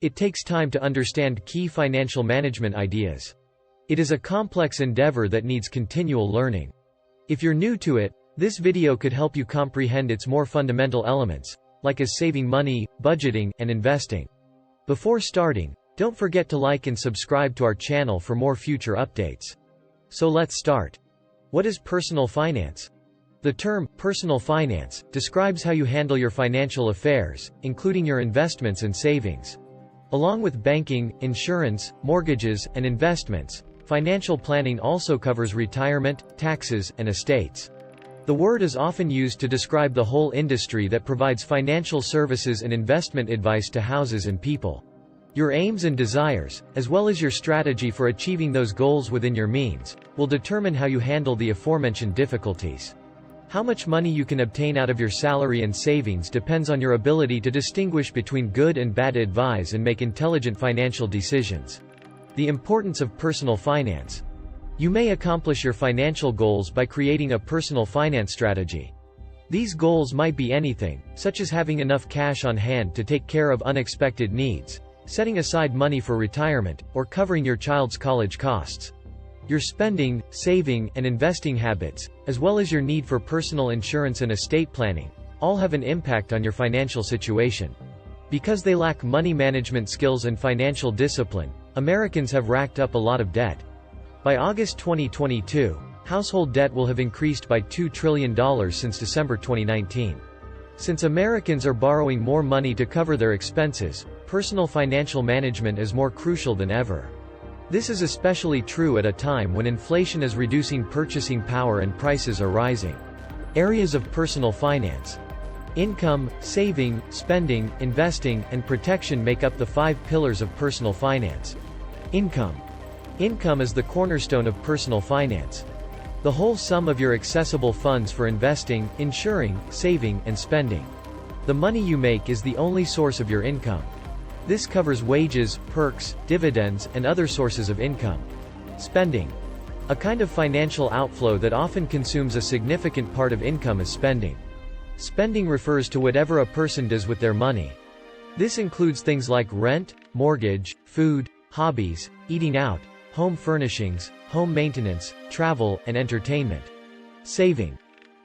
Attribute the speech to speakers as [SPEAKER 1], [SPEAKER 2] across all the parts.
[SPEAKER 1] It takes time to understand key financial management ideas. It is a complex endeavor that needs continual learning. If you're new to it, this video could help you comprehend its more fundamental elements, like as saving money, budgeting, and investing. Before starting, don't forget to like and subscribe to our channel for more future updates. So let's start. What is personal finance? The term, personal finance, describes how you handle your financial affairs, including your investments and savings. Along with banking, insurance, mortgages, and investments, financial planning also covers retirement, taxes, and estates. The word is often used to describe the whole industry that provides financial services and investment advice to houses and people. Your aims and desires, as well as your strategy for achieving those goals within your means, will determine how you handle the aforementioned difficulties. How much money you can obtain out of your salary and savings depends on your ability to distinguish between good and bad advice and make intelligent financial decisions. The importance of personal finance. You may accomplish your financial goals by creating a personal finance strategy. These goals might be anything, such as having enough cash on hand to take care of unexpected needs, setting aside money for retirement, or covering your child's college costs. Your spending, saving, and investing habits, as well as your need for personal insurance and estate planning, all have an impact on your financial situation. Because they lack money management skills and financial discipline, Americans have racked up a lot of debt. By August 2022, household debt will have increased by $2 trillion since December 2019. Since Americans are borrowing more money to cover their expenses, personal financial management is more crucial than ever. This is especially true at a time when inflation is reducing purchasing power and prices are rising. Areas of personal finance. Income, saving, spending, investing, and protection make up the 5 pillars of personal finance. Income. Income is the cornerstone of personal finance. The whole sum of your accessible funds for investing, insuring, saving, and spending. The money you make is the only source of your income. This covers wages, perks, dividends, and other sources of income. Spending. A kind of financial outflow that often consumes a significant part of income is spending. Spending refers to whatever a person does with their money. This includes things like rent, mortgage, food, hobbies, eating out, home furnishings, home maintenance, travel, and entertainment. Saving.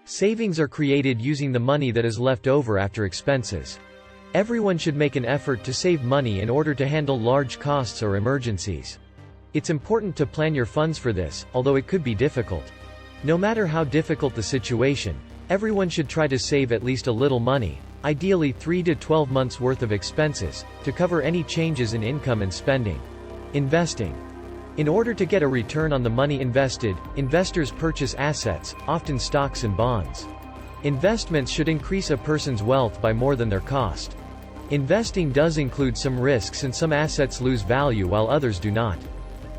[SPEAKER 1] Savings are created using the money that is left over after expenses. Everyone should make an effort to save money in order to handle large costs or emergencies. It's important to plan your funds for this, although it could be difficult. No matter how difficult the situation, everyone should try to save at least a little money, ideally 3 to 12 months worth of expenses, to cover any changes in income and spending. Investing. In order to get a return on the money invested, investors purchase assets, often stocks and bonds. Investments should increase a person's wealth by more than their cost. Investing does include some risks and some assets lose value while others do not.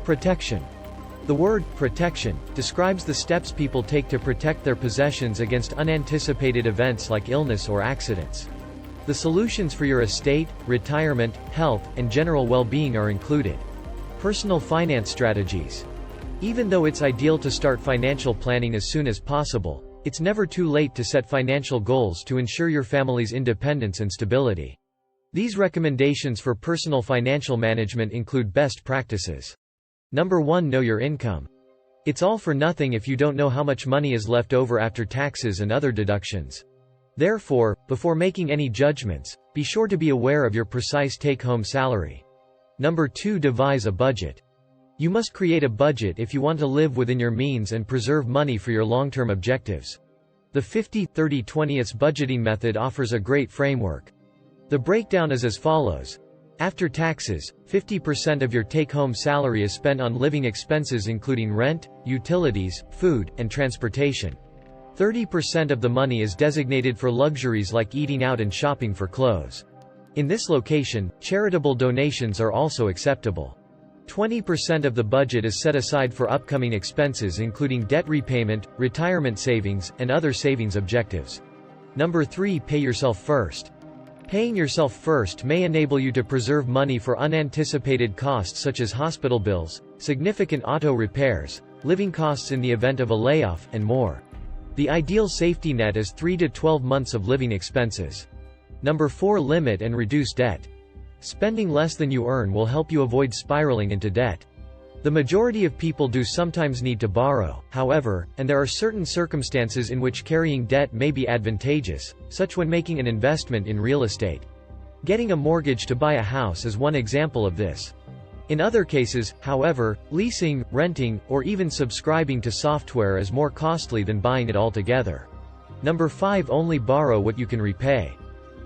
[SPEAKER 1] Protection. The word protection describes the steps people take to protect their possessions against unanticipated events like illness or accidents. The solutions for your estate, retirement, health, and general well-being are included. Personal finance strategies. Even though it's ideal to start financial planning as soon as possible, it's never too late to set financial goals to ensure your family's independence and stability. These recommendations for personal financial management include best practices. Number 1. Know your income. It's all for nothing if you don't know how much money is left over after taxes and other deductions. Therefore, before making any judgments, be sure to be aware of your precise take-home salary. Number 2. Devise a budget. You must create a budget if you want to live within your means and preserve money for your long-term objectives. The 50-30-20 budgeting method offers a great framework. The breakdown is as follows. After taxes, 50% of your take-home salary is spent on living expenses including rent, utilities, food, and transportation. 30% of the money is designated for luxuries like eating out and shopping for clothes. In this location, charitable donations are also acceptable. 20% of the budget is set aside for upcoming expenses including debt repayment, retirement savings, and other savings objectives. Number 3. Pay yourself first. Paying yourself first may enable you to preserve money for unanticipated costs such as hospital bills, significant auto repairs, living costs in the event of a layoff, and more. The ideal safety net is 3 to 12 months of living expenses. Number 4. Limit and reduce debt. Spending less than you earn will help you avoid spiraling into debt. The majority of people do sometimes need to borrow, however, and there are certain circumstances in which carrying debt may be advantageous, such when making an investment in real estate. Getting a mortgage to buy a house is one example of this. In other cases, however, leasing, renting, or even subscribing to software is more costly than buying it altogether. Number 5. Only borrow what you can repay.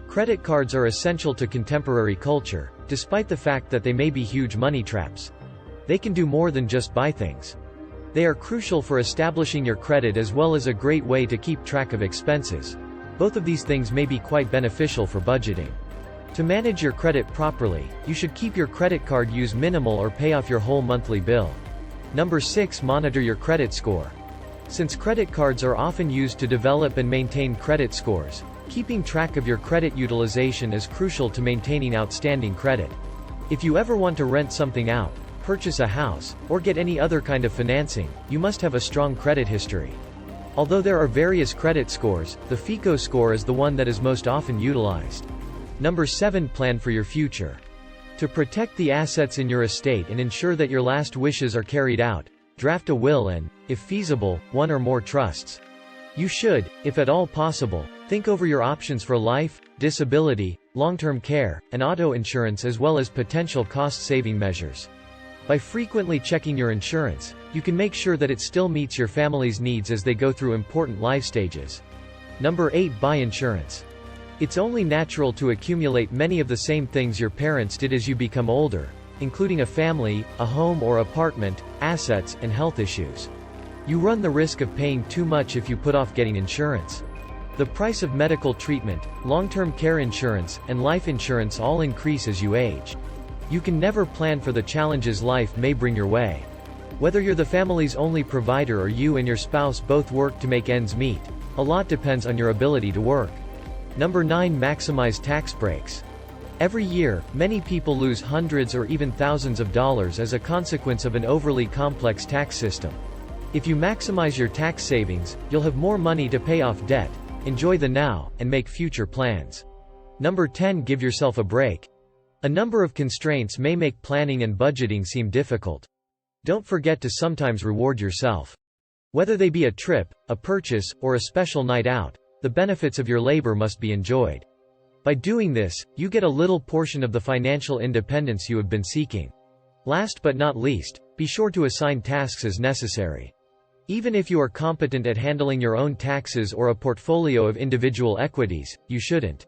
[SPEAKER 1] Credit cards are essential to contemporary culture, despite the fact that they may be huge money traps. They can do more than just buy things. They are crucial for establishing your credit as well as a great way to keep track of expenses. Both of these things may be quite beneficial for budgeting. To manage your credit properly, you should keep your credit card use minimal or pay off your whole monthly bill. Number 6. Monitor your credit score. Since credit cards are often used to develop and maintain credit scores, keeping track of your credit utilization is crucial to maintaining outstanding credit. If you ever want to rent something out, purchase a house, or get any other kind of financing, you must have a strong credit history. Although there are various credit scores, the FICO score is the one that is most often utilized. Number 7. Plan for your future. To protect the assets in your estate and ensure that your last wishes are carried out, draft a will and, if feasible, one or more trusts. You should, if at all possible, think over your options for life, disability, long-term care, and auto insurance as well as potential cost-saving measures. By frequently checking your insurance, you can make sure that it still meets your family's needs as they go through important life stages. Number 8. Buy insurance. It's only natural to accumulate many of the same things your parents did as you become older, including a family, a home or apartment, assets, and health issues. You run the risk of paying too much if you put off getting insurance. The price of medical treatment, long-term care insurance, and life insurance all increase as you age. You can never plan for the challenges life may bring your way. Whether you're the family's only provider or you and your spouse both work to make ends meet, a lot depends on your ability to work. Number 9. Maximize tax breaks. Every year, many people lose hundreds or even thousands of dollars as a consequence of an overly complex tax system. If you maximize your tax savings, you'll have more money to pay off debt, enjoy the now, and make future plans. Number 10. Give yourself a break. A number of constraints may make planning and budgeting seem difficult. Don't forget to sometimes reward yourself. Whether they be a trip, a purchase, or a special night out, the benefits of your labor must be enjoyed. By doing this, you get a little portion of the financial independence you have been seeking. Last but not least, be sure to assign tasks as necessary. Even if you are competent at handling your own taxes or a portfolio of individual equities, you shouldn't.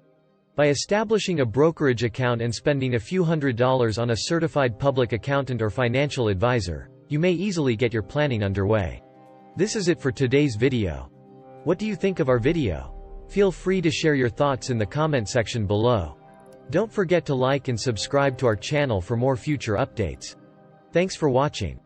[SPEAKER 1] By establishing a brokerage account and spending a few $100s on a certified public accountant or financial advisor, you may easily get your planning underway. This is it for today's video. What do you think of our video? Feel free to share your thoughts in the comment section below. Don't forget to like and subscribe to our channel for more future updates. Thanks for watching.